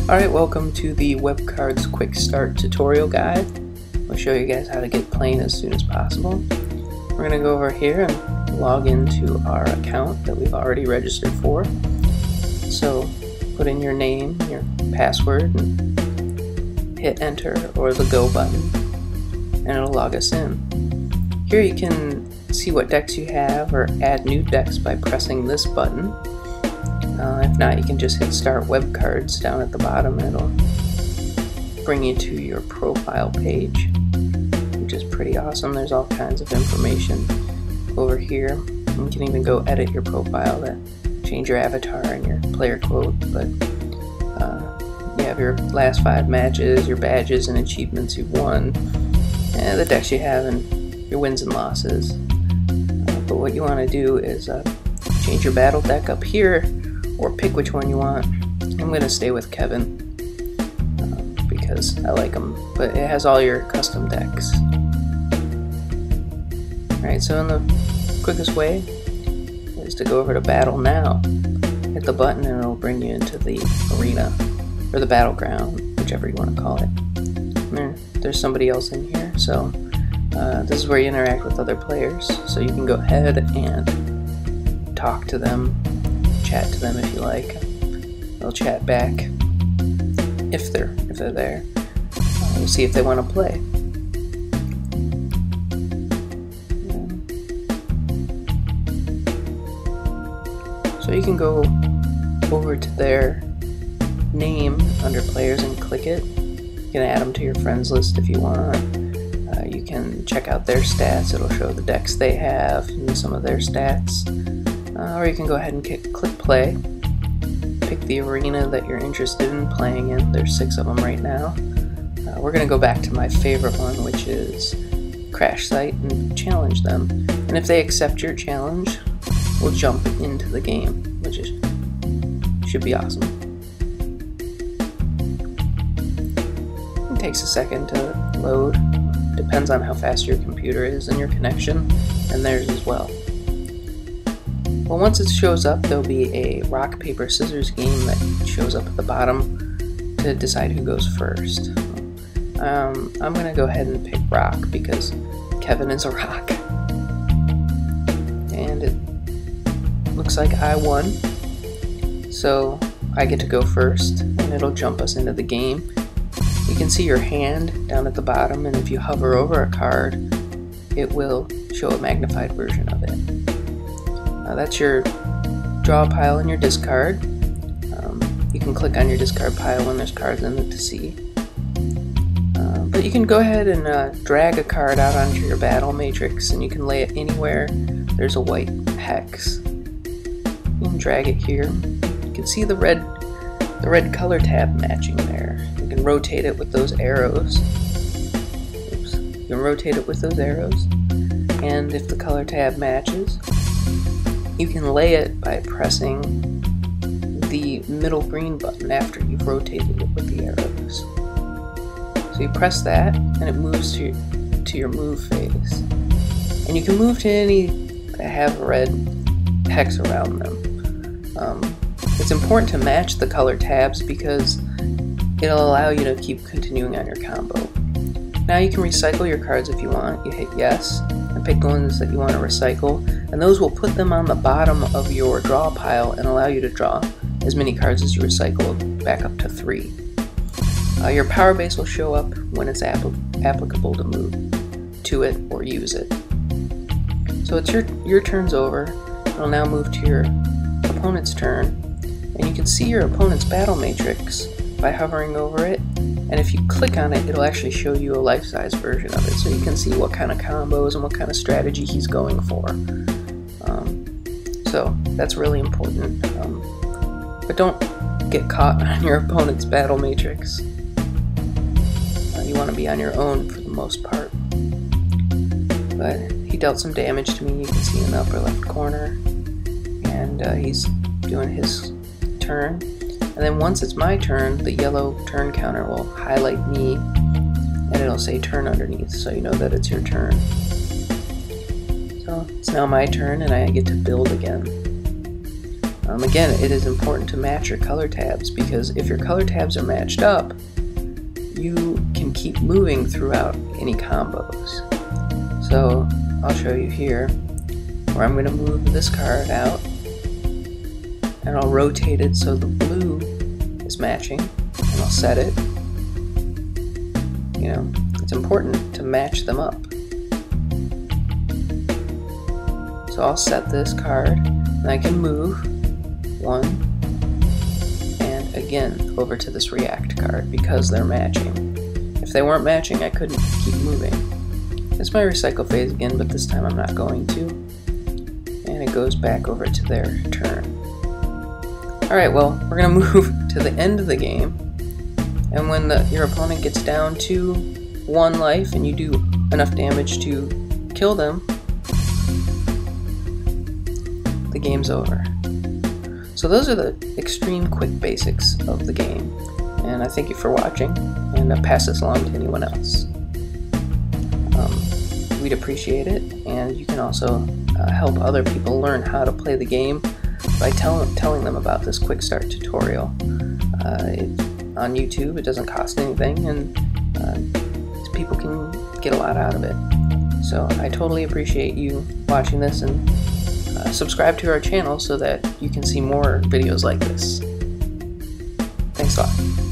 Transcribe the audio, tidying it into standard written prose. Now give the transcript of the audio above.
Alright, welcome to the WebCardz QuickStart tutorial guide. I'll show you guys how to get playing as soon as possible. We're going to go over here and log into our account that we've already registered for. So put in your name, your password, and hit enter or the go button, and it'll log us in. Here you can see what decks you have or add new decks by pressing this button. If not, you can just hit start WebCardz down at the bottom and it'll bring you to your profile page, which is pretty awesome. There's all kinds of information over here. You can even go edit your profile to change your avatar and your player quote, but you have your last 5 matches, your badges and achievements you've won, and the decks you have and your wins and losses. But what you want to do is change your battle deck up here, or pick which one you want. I'm going to stay with Kevin because I like him, but it has all your custom decks. Alright, so in the quickest way is to go over to Battle Now. Hit the button and it'll bring you into the arena, or the battleground, whichever you want to call it. There's somebody else in here, so this is where you interact with other players, so you can go ahead and talk to them, chat to them if you like. They'll chat back if they're there. We'll see if they want to play. So you can go over to their name under players and click it. You can add them to your friends list if you want. You can check out their stats. It'll show the decks they have and some of their stats. Or you can go ahead and click play. Pick the arena that you're interested in playing in. There's 6 of them right now. We're going to go back to my favorite one, which is Crash Site, and challenge them. And if they accept your challenge, we'll jump into the game, which should be awesome. It takes a second to load. Depends on how fast your computer is and your connection, and theirs as well. Well, once it shows up, there'll be a rock, paper, scissors game that shows up at the bottom to decide who goes first. I'm going to go ahead and pick rock because Kevin is a rock. And it looks like I won, so I get to go first, and it'll jump us into the game. You can see your hand down at the bottom, and if you hover over a card, it will show a magnified version of it. That's your draw pile and your discard. You can click on your discard pile when there's cards in it to see. But you can go ahead and drag a card out onto your battle matrix, and you can lay it anywhere there's a white hex. You can drag it here. You can see the red color tab matching there. You can rotate it with those arrows. Oops. You can rotate it with those arrows, and if the color tab matches, you can lay it by pressing the middle green button after you've rotated it with the arrows. So you press that, and it moves to your move phase. And you can move to any that have a red hex around them. It's important to match the color tabs because it'll allow you to keep continuing on your combo. Now you can recycle your cards if you want. You hit yes, and pick the ones that you want to recycle, and those will put them on the bottom of your draw pile and allow you to draw as many cards as you recycled, back up to 3. Your power base will show up when it's applicable to move to it or use it. So it's your turn's over. It'll now move to your opponent's turn, and you can see your opponent's battle matrix by hovering over it, and if you click on it, it'll actually show you a life-size version of it, so you can see what kind of combos and what kind of strategy he's going for. So that's really important. But don't get caught on your opponent's battle matrix. You want to be on your own for the most part. But he dealt some damage to me, you can see in the upper left corner, and he's doing his turn. And then once it's my turn, the yellow turn counter will highlight me, and it'll say turn underneath, so you know that it's your turn. So it's now my turn, and I get to build again. Again, it is important to match your color tabs, because if your color tabs are matched up, you can keep moving throughout any combos. So I'll show you here where I'm going to move this card out, and I'll rotate it so the blue is matching, and I'll set it. You know, it's important to match them up. So I'll set this card, and I can move one, and again over to this react card because they're matching. If they weren't matching, I couldn't keep moving. It's my recycle phase again, but this time I'm not going to. And it goes back over to their turn. Alright, well, we're going to move to the end of the game, and when your opponent gets down to 1 life and you do enough damage to kill them, the game's over. So those are the extreme quick basics of the game, and I thank you for watching, and I'll pass this along to anyone else. We'd appreciate it, and you can also help other people learn how to play the game by telling them about this QuickStart tutorial. On YouTube, it doesn't cost anything, and people can get a lot out of it. So I totally appreciate you watching this, and subscribe to our channel so that you can see more videos like this. Thanks a lot.